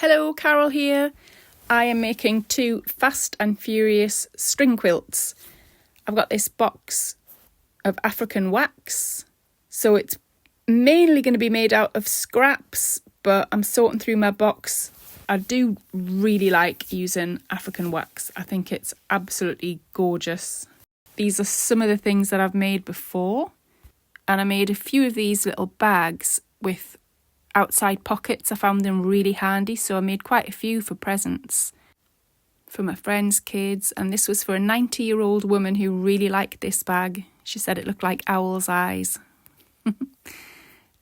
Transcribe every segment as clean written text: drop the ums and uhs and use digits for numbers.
Hello, Carol here. I am making 2 Fast and Furious string quilts. I've got this box of African wax, so it's mainly going to be made out of scraps, but I'm sorting through my box. I do really like using African wax. I think it's absolutely gorgeous. These are some of the things that I've made before, and I made a few of these little bags with outside pockets. I found them really handy, so I made quite a few for presents for my friends' kids, and this was for a 90-year-old woman who really liked this bag. She said it looked like owl's eyes.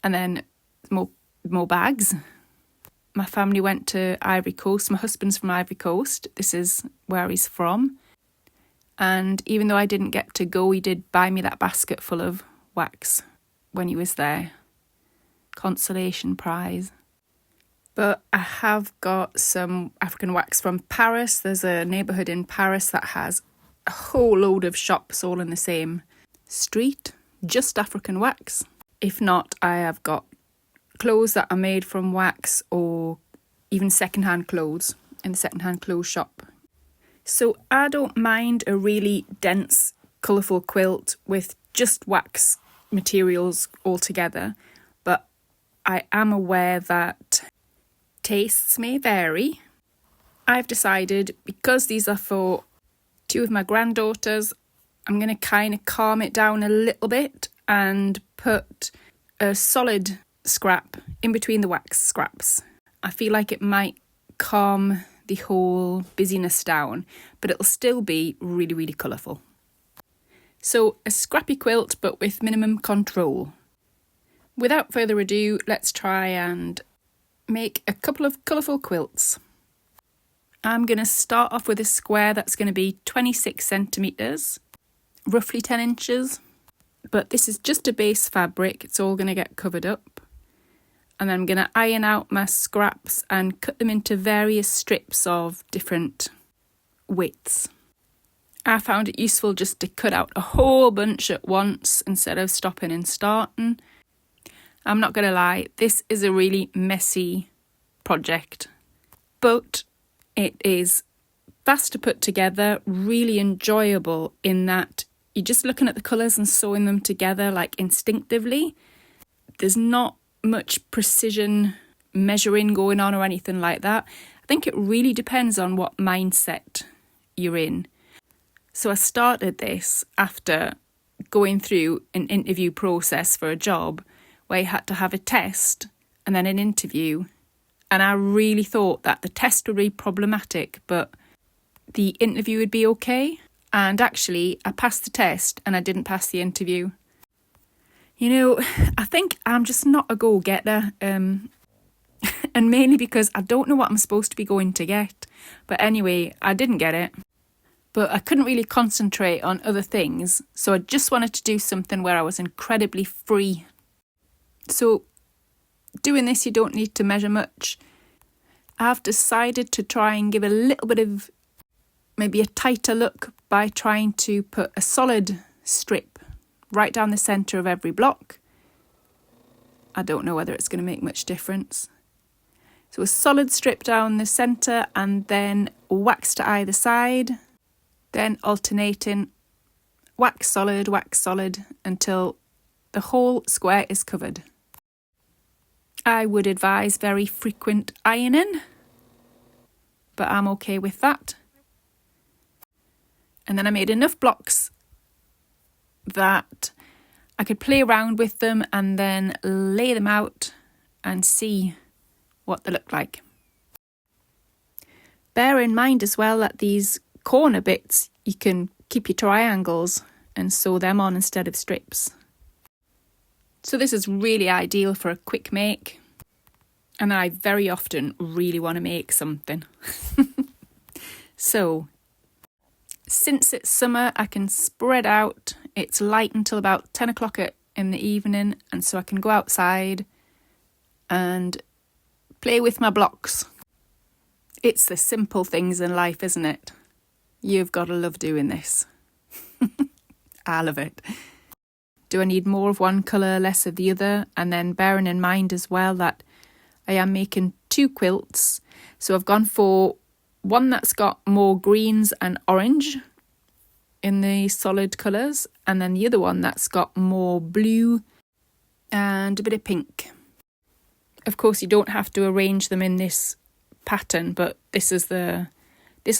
And then more bags. My family went to Ivory Coast. My husband's from Ivory Coast. This is where he's from. And even though I didn't get to go, he did buy me that basket full of wax when he was there. Consolation prize. But I have got some African wax from Paris. There's a neighbourhood in Paris that has a whole load of shops all in the same street, just African wax. If not, I have got clothes that are made from wax, or even secondhand clothes in the secondhand clothes shop. So I don't mind a really dense, colourful quilt with just wax materials all together, but I am aware that tastes may vary. I've decided, because these are for 2 of my granddaughters, I'm going to kind of calm it down a little bit and put a solid scrap in between the wax scraps. I feel like it might calm the whole busyness down, but it'll still be really, really colourful. So a scrappy quilt, but with minimum control. Without further ado, let's try and make a couple of colourful quilts. I'm going to start off with a square that's going to be 26 centimetres, roughly 10 inches. But this is just a base fabric, it's all going to get covered up. And then I'm going to iron out my scraps and cut them into various strips of different widths. I found it useful just to cut out a whole bunch at once instead of stopping and starting. I'm not going to lie, this is a really messy project, but it is fast to put together, really enjoyable in that you're just looking at the colours and sewing them together like instinctively. There's not much precision measuring going on or anything like that. I think it really depends on what mindset you're in. So I started this after going through an interview process for a job where you had to have a test and then an interview. And I really thought that the test would be problematic, but the interview would be okay. And actually, I passed the test and I didn't pass the interview. You know, I think I'm just not a go-getter. And mainly because I don't know what I'm supposed to be going to get. But anyway, I didn't get it. But I couldn't really concentrate on other things. So I just wanted to do something where I was incredibly free. So doing this, you don't need to measure much. I've decided to try and give a little bit of maybe a tighter look by trying to put a solid strip right down the centre of every block. I don't know whether it's going to make much difference. So a solid strip down the centre and then wax to either side, then alternating wax solid until the whole square is covered. I would advise very frequent ironing, but I'm okay with that. And then I made enough blocks that I could play around with them and then lay them out and see what they look like. Bear in mind as well that these corner bits, you can keep your triangles and sew them on instead of strips. So this is really ideal for a quick make, and I very often really want to make something. So, since it's summer, I can spread out. It's light until about 10 o'clock in the evening, and so I can go outside and play with my blocks. It's the simple things in life, isn't it? You've got to love doing this. I love it. Do I need more of one colour, less of the other? And then bearing in mind as well that I am making two quilts. So I've gone for one that's got more greens and orange in the solid colours, and then the other one that's got more blue and a bit of pink. Of course, you don't have to arrange them in this pattern, but this is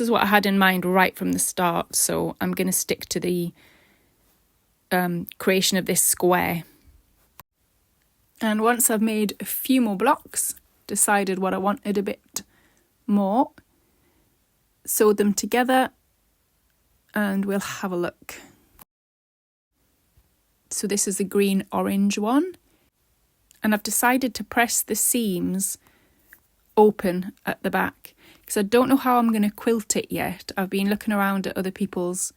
what I had in mind right from the start, so I'm going to stick to the creation of this square. And once I've made a few more blocks, decided what I wanted a bit more, sewed them together, and we'll have a look. So this is the green orange one, and I've decided to press the seams open at the back because I don't know how I'm going to quilt it yet. I've been looking around at other people's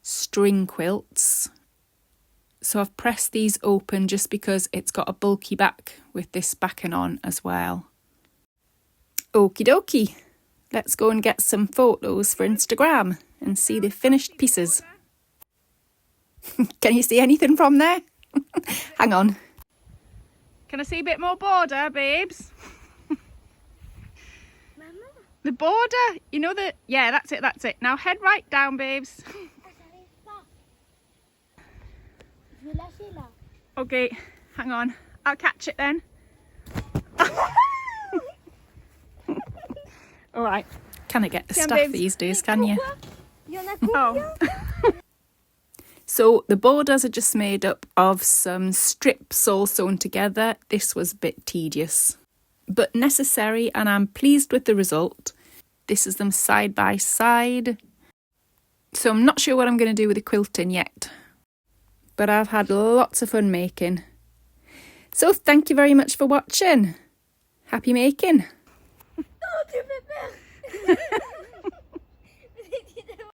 string quilts, so I've pressed these open just because it's got a bulky back with this backing on as well. Okie dokie, let's go and get some photos for Instagram and see the finished pieces. Can you see anything from there? Hang on. Can I see a bit more border, babes? Mama? The border, you know the... Yeah, that's it. Now head right down, babes. Okay, hang on. I'll catch it then. All right. Can I get the stuff these days, can you? Oh. So the borders are just made up of some strips all sewn together. This was a bit tedious, but necessary, and I'm pleased with the result. This is them side by side. So I'm not sure what I'm going to do with the quilting yet, but I've had lots of fun making. So thank you very much for watching. Happy making.